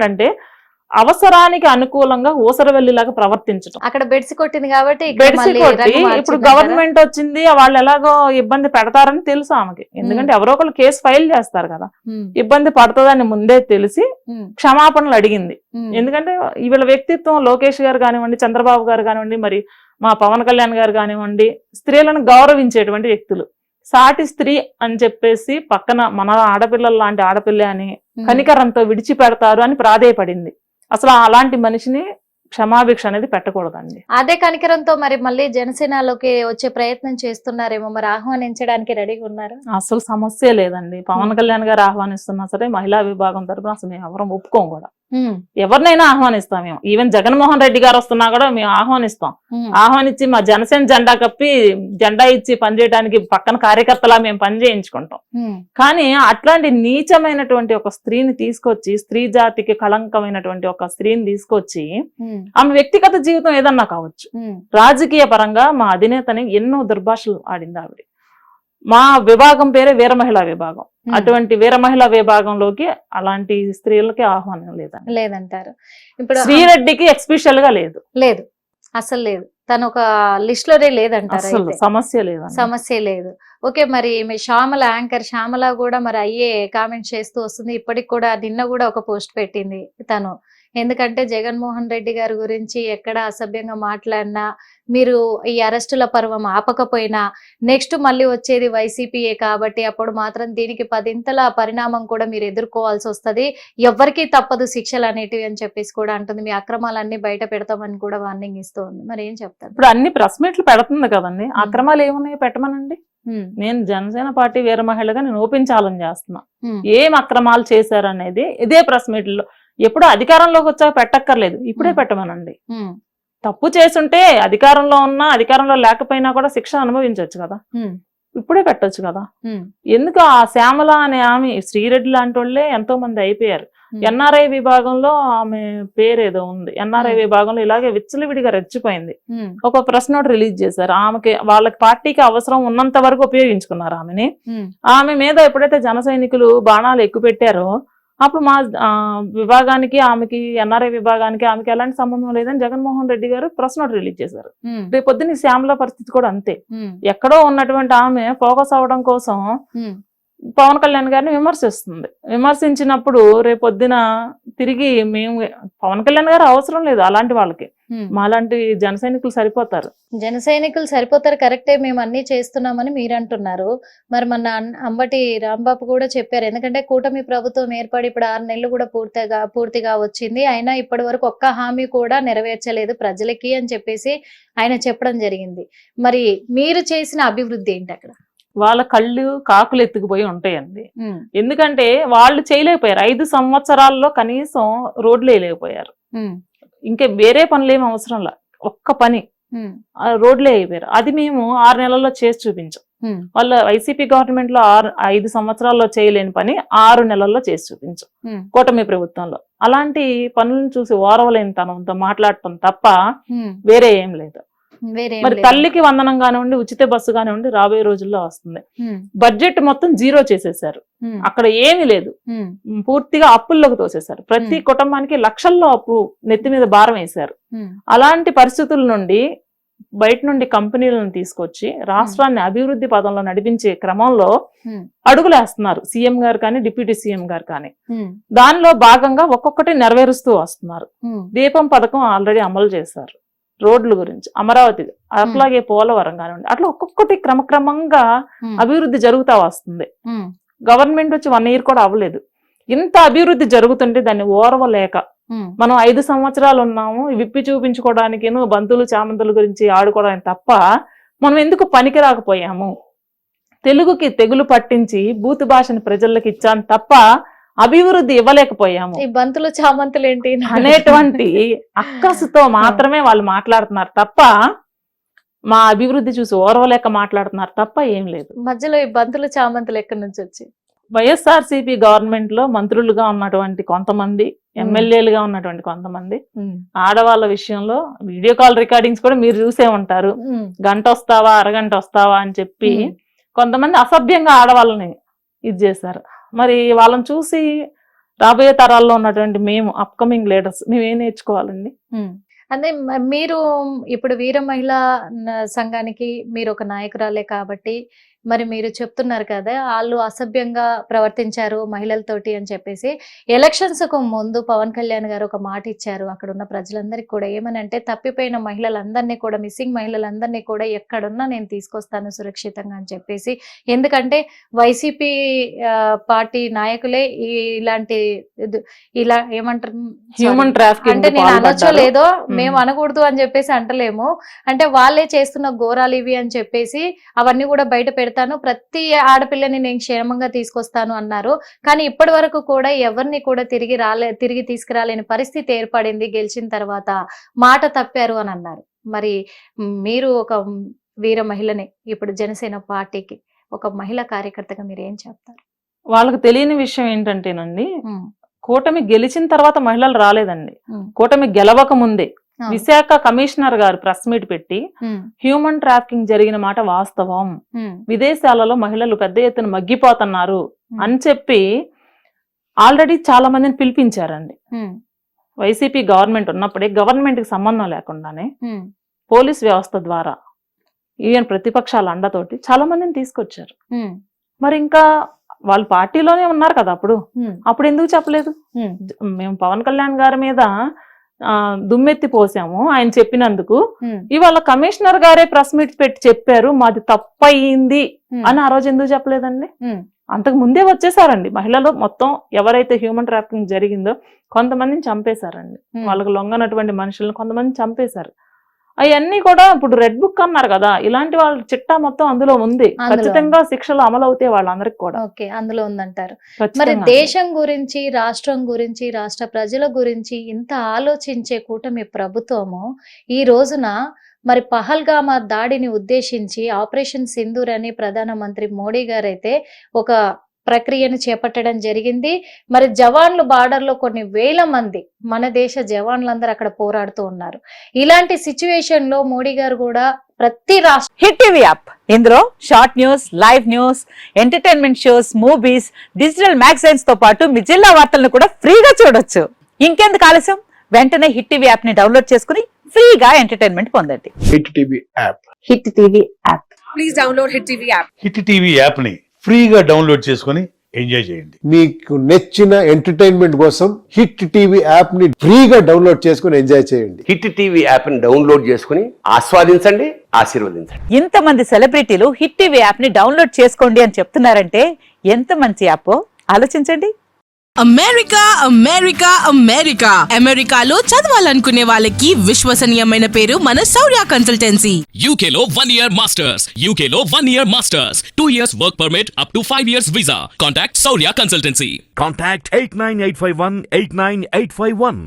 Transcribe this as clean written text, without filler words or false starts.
ఏంటంటే అవసరానికి అనుకూలంగా ఊసరవెల్లిలాగా ప్రవర్తించడం. అక్కడ బెడ్స్ కొట్టింది కాబట్టి బెడిసి కొట్టి ఇప్పుడు గవర్నమెంట్ వచ్చింది, వాళ్ళు ఎలాగో ఇబ్బంది పెడతారని తెలుసు ఆమెకి. ఎందుకంటే ఎవరో ఒకళ్ళు కేసు ఫైల్ చేస్తారు కదా, ఇబ్బంది పడుతుందని ముందే తెలిసి క్షమాపణలు అడిగింది. ఎందుకంటే వీళ్ళ వ్యక్తిత్వం, లోకేష్ గారు కానివ్వండి, చంద్రబాబు గారు కానివ్వండి, మరి మా పవన్ కళ్యాణ్ గారు కానివ్వండి, స్త్రీలను గౌరవించేటువంటి వ్యక్తులు. సాటి స్త్రీ అని చెప్పేసి పక్కన మన ఆడపిల్లల లాంటి ఆడపిల్ల అని కనికరంతో విడిచిపెడతారు అని ప్రాధేయపడింది. అసలు అలాంటి మనిషిని క్షమాభిక్ష అనేది పెట్టకూడదండి. అదే కనికరంతో మరి మళ్ళీ జనసేనలోకి వచ్చే ప్రయత్నం చేస్తున్నారేమో, మరి ఆహ్వానించడానికి రెడీగా ఉన్నారు? అసలు సమస్య లేదండి. పవన్ కళ్యాణ్ గారు ఆహ్వానిస్తున్నా సరే మహిళా విభాగం తరపున అసలు మేము ఎవరం ఒప్పుకోం కూడా. ఎవరినైనా ఆహ్వానిస్తాం మేము. ఈవెన్ జగన్మోహన్ రెడ్డి గారు వస్తున్నా కూడా మేము ఆహ్వానిస్తాం. ఆహ్వానించి మా జనసేన జెండా కప్పి జెండా ఇచ్చి పనిచేయడానికి పక్కన కార్యకర్తలా మేము పని చేయించుకుంటాం. కానీ అట్లాంటి నీచమైనటువంటి ఒక స్త్రీని తీసుకొచ్చి, స్త్రీ జాతికి కళంకమైనటువంటి ఒక స్త్రీని తీసుకొచ్చి, ఆమె వ్యక్తిగత జీవితం ఏదన్నా కావచ్చు, రాజకీయ పరంగా మా అధినేతని ఎన్నో దుర్భాషలు ఆడింది ఆవిడ. మా విభాగం పేరే వీర మహిళా విభాగం. అటువంటి వీర మహిళా విభాగంలోకి అలాంటి స్త్రీలకి ఆహ్వానం లేదంటారు. ఇప్పుడు శ్రీరెడ్డికి ఎక్స్పెషల్ గా లేదు, అసలు లేదు. తను ఒక లిస్ట్ లోనే లేదంటారు. సమస్య లేదు. ఓకే, మరి మీ శ్యామల, యాంకర్ శ్యామల కూడా మరి అయ్యే కామెంట్ చేస్తూ వస్తుంది. ఇప్పటికి కూడా నిన్న కూడా ఒక పోస్ట్ పెట్టింది తను. ఎందుకంటే జగన్మోహన్ రెడ్డి గారి గురించి ఎక్కడ అసభ్యంగా మాట్లాడినా, మీరు ఈ అరెస్టుల పర్వం ఆపకపోయినా నెక్స్ట్ మళ్ళీ వచ్చేది వైసీపీయే కాబట్టి అప్పుడు మాత్రం దీనికి 10ంతల పరిణామం కూడా మీరు ఎదుర్కోవాల్సి వస్తుంది, ఎవరికీ తప్పదు శిక్షలు అనేటివి అని చెప్పేసి కూడా అంటుంది. మీ అక్రమాలన్నీ బయట పెడతామని కూడా వార్నింగ్ ఇస్తుంది. మరి ఏం చెప్తారు? ఇప్పుడు అన్ని ప్రెస్ మీట్లు పెడుతుంది కదండి, అక్రమాలు ఏమున్నాయో పెట్టమనండి. నేను జనసేన పార్టీ వీర మహిళగా నేను ఓపెన్ ఛాలెంజ్ చేస్తున్నా. ఏం అక్రమాలు చేశారనేది ఇదే ప్రెస్ మీట్లో. ఎప్పుడు అధికారంలోకి వచ్చాక పెట్టక్కర్లేదు, ఇప్పుడే పెట్టమనండి. తప్పు చేసుంటే అధికారంలో ఉన్నా అధికారంలో లేకపోయినా కూడా శిక్ష అనుభవించవచ్చు కదా, ఇప్పుడే పెట్టొచ్చు కదా. ఎందుకు ఆ శ్యామల అనే ఆమె, శ్రీరెడ్డి లాంటి వాళ్ళే ఎంతో మంది అయిపోయారు. ఎన్ఆర్ఐ విభాగంలో ఆమె పేరేదో ఉంది, ఎన్ఆర్ఐ విభాగంలో ఇలాగే విచ్చలవిడిగా రెచ్చిపోయింది. ఒక ప్రెస్ నోట్ రిలీజ్ చేశారు. ఆమెకి వాళ్ళకి పార్టీకి అవసరం ఉన్నంత వరకు ఉపయోగించుకున్నారు ఆమెని. ఆమె మీద ఎప్పుడైతే జన సైనికులు బాణాలు ఎక్కువ పెట్టారో అప్పుడు మా విభాగానికి ఆమెకి, ఎన్ఆర్ఐ విభాగానికి ఆమెకి ఎలాంటి సంబంధం లేదని జగన్మోహన్ రెడ్డి గారు ప్రెస్ నోట్ రిలీజ్ చేశారు. రేపొద్దున శ్యామల పరిస్థితి కూడా అంతే. ఎక్కడో ఉన్నటువంటి ఆమె ఫోకస్ అవడం కోసం పవన్ కళ్యాణ్ గారిని విమర్శిస్తుంది. విమర్శించినప్పుడు రేపొద్దున తిరిగి మేము, పవన్ కళ్యాణ్ గారు అవసరం లేదు అలాంటి వాళ్ళకి, మాలాంటి జన సైనికులు సరిపోతారు. కరెక్టే, మేము అన్ని చేస్తున్నామని మీరు అంటున్నారు. మరి మన అంబటి రాంబాబు కూడా చెప్పారు. ఎందుకంటే కూటమి ప్రభుత్వం ఏర్పడి ఇప్పుడు 6 నెలలు కూడా పూర్తిగా వచ్చింది, అయినా ఇప్పటి వరకు ఒక్క హామీ కూడా నెరవేర్చలేదు ప్రజలకి అని చెప్పేసి ఆయన చెప్పడం జరిగింది. మరి మీరు చేసిన అభివృద్ధి ఏంటి అక్కడ? వాళ్ళ కళ్ళు కాకులు ఎత్తుకుపోయి ఉంటాయండి. ఎందుకంటే వాళ్ళు చేయలేకపోయారు. 5 సంవత్సరాల్లో కనీసం రోడ్లు వేయలేకపోయారు. ఇంకా వేరే పనులు ఏమి అవసరంలా, ఒక్క పని రోడ్లే అయిపోయారు. అది మేము 6 నెలల్లో చేసి చూపించాం. వాళ్ళ వైసీపీ గవర్నమెంట్ లో 5 సంవత్సరాల్లో చేయలేని పని 6 నెలల్లో చేసి చూపించాం కూటమి ప్రభుత్వంలో. అలాంటి పనులను చూసి ఓరవలేని తనంతో మాట్లాడటం తప్ప వేరే ఏం లేదు. మరి తల్లికి వందనం కానివ్వండి, ఉచిత బస్సు కానివ్వండి రాబోయే రోజుల్లో వస్తుంది. బడ్జెట్ మొత్తం 0 చేసేసారు. అక్కడ ఏమీ లేదు, పూర్తిగా అప్పుల్లోకి తోసేశారు. ప్రతి కుటుంబానికి లక్షల్లో అప్పు నెత్తి మీద భారం వేశారు. అలాంటి పరిస్థితుల నుండి బయట నుండి కంపెనీలను తీసుకొచ్చి రాష్ట్రాన్ని అభివృద్ధి పదంలో నడిపించే క్రమంలో అడుగులేస్తున్నారు సీఎం గారు కానీ, డిప్యూటీ సీఎం గారు కానీ. దానిలో భాగంగా ఒక్కొక్కటి నెరవేరుస్తూ వస్తున్నారు. దీపం పథకం ఆల్రెడీ అమలు చేశారు. రోడ్ల గురించి అమరావతి, అట్లాగే పోలవరం కానివ్వండి, అట్లా ఒక్కొక్కటి క్రమక్రమంగా అభివృద్ధి జరుగుతా వస్తుంది. గవర్నమెంట్ వచ్చి 1 ఇయర్ కూడా అవ్వలేదు. ఇంత అభివృద్ధి జరుగుతుంటే దాన్ని ఓర్వలేక మనం 5 సంవత్సరాలు ఉన్నాము విప్పి చూపించుకోవడానికి, బంతులు చామంతుల గురించి ఆడుకోవడానికి తప్ప మనం ఎందుకు పనికి రాకపోయాము? తెలుగుకి తెగులు పట్టించి బూతు భాషని ప్రజలకు ఇచ్చాను తప్ప అభివృద్ధి ఇవ్వలేకపోయాము. ఈ బంతులు చామంతులు ఏంటి అనేటువంటి అక్కసుతో మాత్రమే వాళ్ళు మాట్లాడుతున్నారు తప్ప, మా అభివృద్ధి చూసి ఓర్వలేక మాట్లాడుతున్నారు తప్ప ఏం లేదు. మధ్యలో ఈ బంతులు చామంతులు ఎక్కడి నుంచి వచ్చి? వైఎస్ఆర్సీపీ గవర్నమెంట్ లో మంత్రులుగా ఉన్నటువంటి కొంతమంది, ఎమ్మెల్యేలుగా ఉన్నటువంటి కొంతమంది ఆడవాళ్ళ విషయంలో వీడియో కాల్ రికార్డింగ్స్ కూడా మీరు చూసే ఉంటారు. గంట వస్తావా, అరగంట వస్తావా అని చెప్పి కొంతమంది అసభ్యంగా ఆడవాళ్ళని ఇది చేశారు. మరి వాళ్ళని చూసి రాబోయే తరాల్లో ఉన్నటువంటి మేము అప్కమింగ్ లీడర్స్ మేము ఏం నేర్చుకోవాలండి? అదే మీరు ఇప్పుడు వీర మహిళా సంఘానికి మీరు ఒక నాయకురాలే కాబట్టి మరి మీరు చెప్తున్నారు కదా వాళ్ళు అసభ్యంగా ప్రవర్తించారు మహిళలతోటి అని చెప్పేసి. ఎలక్షన్స్ కు ముందు పవన్ కళ్యాణ్ గారు ఒక మాట ఇచ్చారు అక్కడ ఉన్న ప్రజలందరికీ కూడా, ఏమనంటే తప్పిపోయిన మహిళలందరినీ కూడా, మిస్సింగ్ మహిళలందరినీ కూడా ఎక్కడున్నా నేను తీసుకొస్తాను సురక్షితంగా అని చెప్పేసి. ఎందుకంటే వైసీపీ పార్టీ నాయకులే ఇలాంటి ఇలా ఏమంటారు హ్యూమన్ ట్రాఫికింగ్ అంటే నేను అనొచ్చో లేదో మేము అనకూడదు అని చెప్పేసి అంటలేము, అంటే వాళ్ళే చేస్తున్న ఘోరాలు ఇవి అని చెప్పేసి అవన్నీ కూడా బయట పెడతాను, ప్రతి ఆడపిల్లని నేను క్షేమంగా తీసుకొస్తాను అన్నారు. కానీ ఇప్పటి వరకు కూడా ఎవరిని కూడా తిరిగి తీసుకురాలేని పరిస్థితి ఏర్పడింది గెలిచిన తర్వాత, మాట తప్పారు అని అన్నారు. మరి మీరు ఒక వీర మహిళని, ఇప్పుడు జనసేన పార్టీకి ఒక మహిళా కార్యకర్తగా మీరు ఏం చెప్తారు? వాళ్ళకి తెలియని విషయం ఏంటంటేనండి, కూటమి గెలిచిన తర్వాత మహిళలు రాలేదండి. కూటమి గెలవక ముందే విశాఖ కమిషనర్ గారు ప్రెస్ మీట్ పెట్టి హ్యూమన్ ట్రాఫికింగ్ జరిగిన మాట వాస్తవం, విదేశాలలో మహిళలు పెద్ద ఎత్తున మగ్గిపోతున్నారు అని చెప్పి ఆల్రెడీ చాలా మందిని పిలిపించారండి. వైసీపీ గవర్నమెంట్ ఉన్నప్పుడే గవర్నమెంట్ కి సంబంధం లేకుండానే పోలీస్ వ్యవస్థ ద్వారా ఈవెన్ ప్రతిపక్షాల అండతోటి చాలా మందిని తీసుకొచ్చారు. మరి ఇంకా వాళ్ళు పార్టీలోనే ఉన్నారు కదా అప్పుడు ఎందుకు చెప్పలేదు? మేము పవన్ కళ్యాణ్ గారి మీద దుమ్మెత్తి పోసాము ఆయన చెప్పినందుకు. ఇవాళ కమిషనర్ గారే ప్రెస్ మీట్ పెట్టి చెప్పారు మాది తప్పయింది అని. ఆ రోజు ఎందుకు చెప్పలేదండి? అంతకు ముందే వచ్చేసారండి మహిళలు మొత్తం. ఎవరైతే హ్యూమన్ ట్రాఫికింగ్ జరిగిందో కొంతమందిని చంపేశారండి, వాళ్ళకు లొంగనటువంటి మనుషులను కొంతమంది చంపేశారు. అవన్నీ కూడా ఇప్పుడు రెడ్ బుక్ అన్నారు కదా, ఇలాంటి వాళ్ళ చిట్టా మొత్తం అందులో ఉంది. ఖచ్చితంగా శిక్షలు అమలు అవుతాయి వాళ్ళందరికి కూడా. ఓకే, అందులో ఉందంటారు. మరి దేశం గురించి, రాష్ట్రం గురించి, రాష్ట్ర ప్రజల గురించి ఇంత ఆలోచించే కూటమి ప్రభుత్వము ఈ రోజున మరి పహల్గామా దాడిని ఉద్దేశించి ఆపరేషన్ సింధూర్ అని ప్రధానమంత్రి మోడీ గారైతే ఒక ప్రక్రియను చేపట్టడం జరిగింది. మరి జవాన్లు బార్డర్ లో కొన్ని వేల మంది మన దేశ జవాన్లందరూ అక్కడ పోరాడుతూ ఉన్నారు. ఇలాంటి సిచ్యువేషన్ లో మోడీ గారు కూడా ప్రతి రాష్ట్ర హిట్ టీవీ యాప్, ఇందులో short news, live news, entertainment shows, movies, digital magazines తో పాటు మీ జిల్లా వార్తలను కూడా ఫ్రీగా చూడొచ్చు. ఇంకెందుకు ఆలస్యం, వెంటనే హిట్ టీవీ యాప్ ని డౌన్లోడ్ చేసుకుని ఫ్రీగా ఎంటర్టైన్మెంట్ పొందండి. Hit TV app, hit TV app, please download hit TV app. Hit TV app ని ఫ్రీగా డౌన్లోడ్ చేసుకుని ఎంజాయ్ చేయండి. మీకు నచ్చిన ఎంటర్టైన్మెంట్ కోసం హిట్ టీవీ యాప్ ని ఫ్రీగా డౌన్లోడ్ చేసుకుని ఎంజాయ్ చేయండి. హిట్ టీవీ యాప్ ని డౌన్లోడ్ చేసుకుని ఆస్వాదించండి, ఆశీర్వదించండి. ఇంతమంది సెలబ్రిటీలు హిట్ టీవీ యాప్ ని డౌన్లోడ్ చేసుకోండి అని చెప్తున్నారంటే ఎంత మంచి యాప్ ఆలోచించండి. అమెరికా అమెరికా అమెరికా అమెరికాలో చదవాలనుకునే వాళ్ళకి విశ్వసనీయమైన పేరు మన శౌర్య కన్సల్టెన్సీ. UK లో 1 year masters, UK లో 1 year masters, 2 years work permit up to 5 years visa. Contact Saurya Consultancy. Contact 89851 89851.